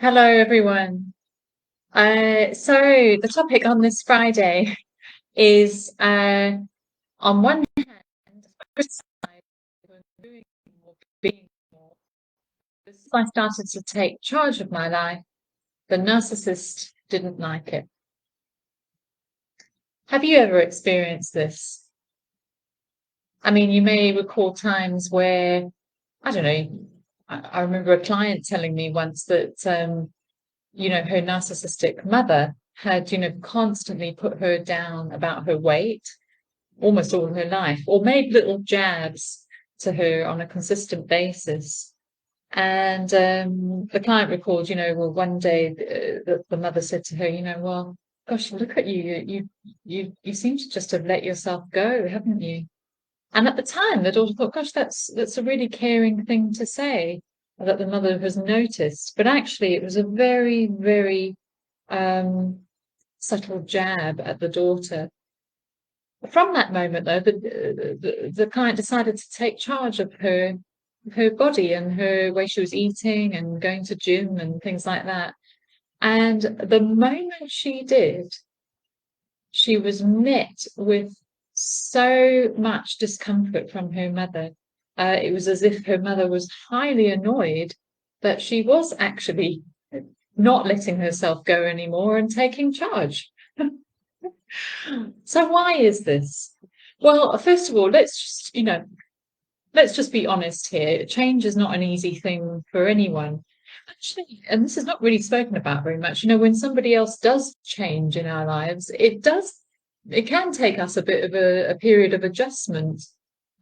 Hello, everyone. So the topic on this Friday is, on one hand, criticize for doing more, being more. As I started to take charge of my life, the narcissist didn't like it. Have you ever experienced this? I mean, you may recall times where, I don't know, I remember a client telling me once that her narcissistic mother had, constantly put her down about her weight almost all her life, or made little jabs to her on a consistent basis. And the client recalled, well, one day the mother said to her, well, gosh, look at you. You seem to just have let yourself go, haven't you? And at the time, the daughter thought, gosh, that's a really caring thing to say that the mother has noticed. But actually, it was a very, very um, subtle jab at the daughter. From that moment, though, the client decided to take charge of her body and her way she was eating and going to gym and things like that. And the moment she did, she was met with so much discomfort from her mother. It was as if her mother was highly annoyed that she was actually not letting herself go anymore and taking charge. So why is this? Well, first of all, let's just be honest here. Change is not an easy thing for anyone. Actually, and this is not really spoken about very much. When somebody else does change in our lives, it can take us a bit of a period of adjustment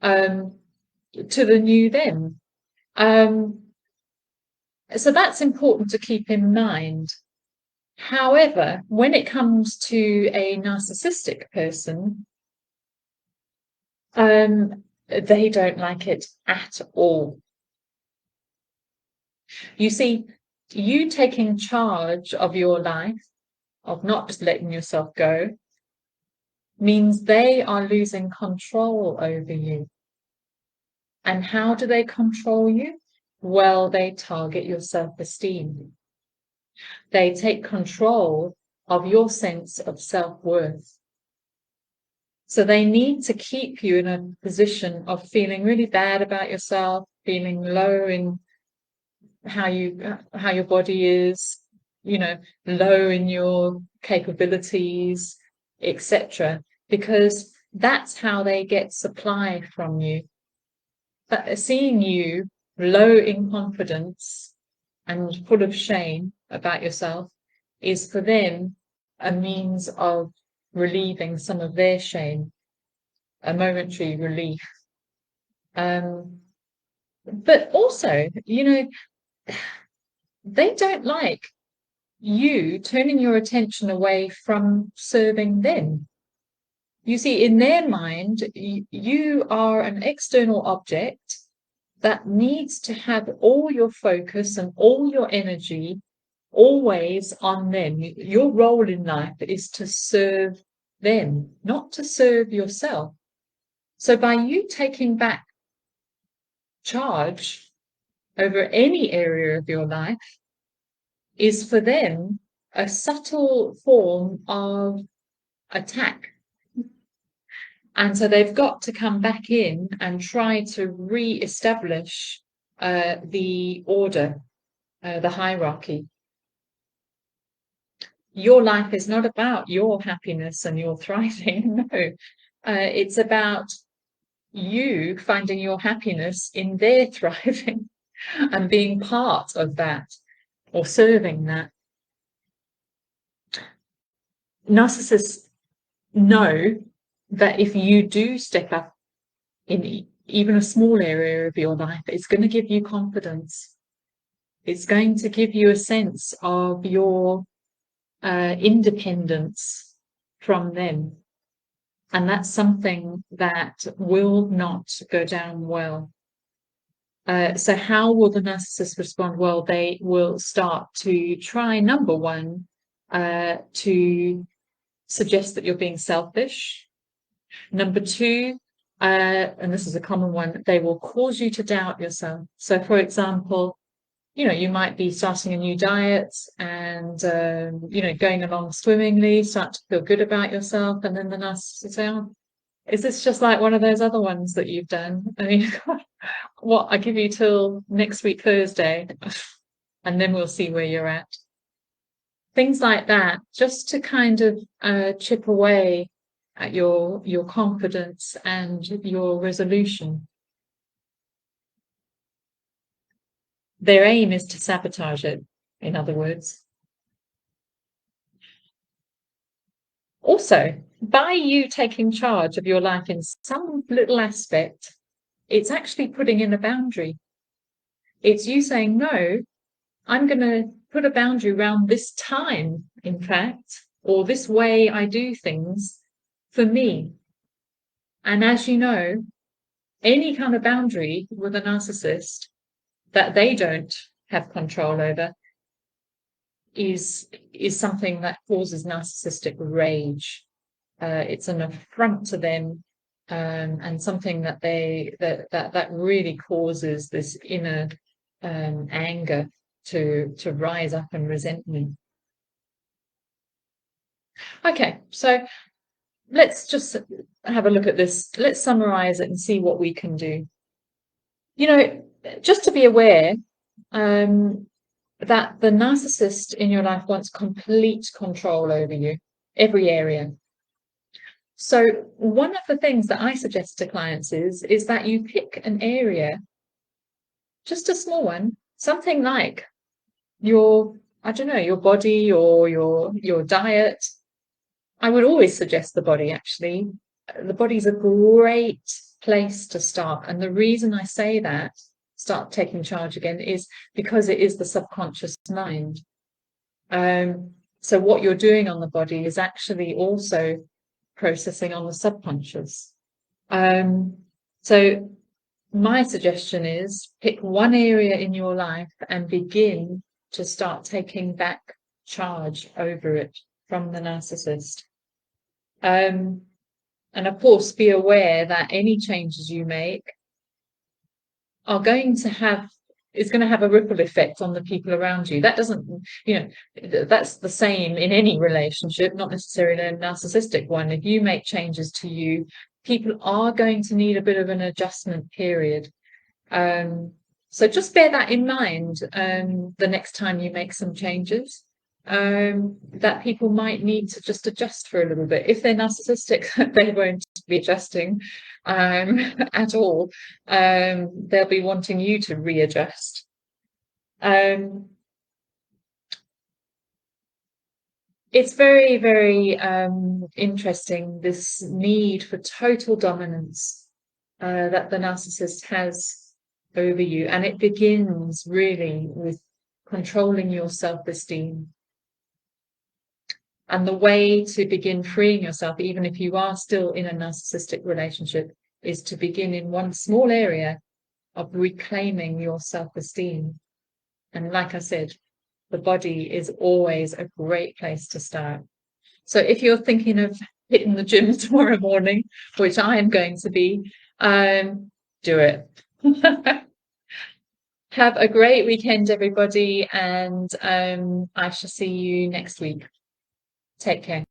um, to the new them. Um, so that's important to keep in mind. However, when it comes to a narcissistic person, they don't like it at all. You see, you taking charge of your life, of not just letting yourself go, means they are losing control over you. And how do they control you? Well, they target your self-esteem. They take control of your sense of self-worth. So they need to keep you in a position of feeling really bad about yourself, feeling low in how your body is, low in your capabilities, etc. Because that's how they get supply from you. But seeing you low in confidence and full of shame about yourself is for them a means of relieving some of their shame, a momentary relief. But also, they don't like you turning your attention away from serving them. You see, in their mind, you are an external object that needs to have all your focus and all your energy always on them. Your role in life is to serve them, not to serve yourself. So by you taking back charge over any area of your life is for them a subtle form of attack. And so they've got to come back in and try to re-establish the order, the hierarchy. Your life is not about your happiness and your thriving. No, it's about you finding your happiness in their thriving and being part of that or serving that. Narcissists know that if you do step up in even a small area of your life, it's going to give you confidence. It's going to give you a sense of your independence from them. And that's something that will not go down well. So how will the narcissist respond? Well, they will start to try, number one, to suggest that you're being selfish. Number two, and this is a common one, they will cause you to doubt yourself. So, for example, you might be starting a new diet and, going along swimmingly, start to feel good about yourself. And then the narcissist will say, oh, is this just like one of those other ones that you've done? I mean, what, I give you till next week, Thursday, and then we'll see where you're at. Things like that, just to kind of chip away at your confidence and your resolution. Their aim is to sabotage it, in other words. Also, by you taking charge of your life in some little aspect, it's actually putting in a boundary. It's you saying, no, I'm going to put a boundary around this time, in fact, or this way I do things for me. And as you know, any kind of boundary with a narcissist that they don't have control over is something that causes narcissistic rage. It's an affront to them, and something that that really causes this inner anger to rise up and resentment. Okay, so let's just have a look at this. Let's summarize it and see what we can do. Just to be aware that the narcissist in your life wants complete control over you, every area. So one of the things that I suggest to clients is that you pick an area, just a small one, something like your body or your diet. I would always suggest the body, actually. The body's a great place to start. And the reason I say that, start taking charge again, is because it is the subconscious mind. So what you're doing on the body is actually also processing on the subconscious. So my suggestion is pick one area in your life and begin to start taking back charge over it from the narcissist. And of course, be aware that any changes you make are going to have a ripple effect on the people around you. That doesn't, that's the same in any relationship, not necessarily a narcissistic one. If you make changes to you, people are going to need a bit of an adjustment period. So just bear that in mind the next time you make some changes, that people might need to just adjust for a little bit. If they're narcissistic, they won't be adjusting at all. They'll be wanting you to readjust. It's very, very interesting, this need for total dominance that the narcissist has over you. And it begins really with controlling your self-esteem. And the way to begin freeing yourself, even if you are still in a narcissistic relationship, is to begin in one small area of reclaiming your self-esteem. And like I said, the body is always a great place to start. So if you're thinking of hitting the gym tomorrow morning, which I am going to be, do it. Have a great weekend, everybody, and I shall see you next week. Take care.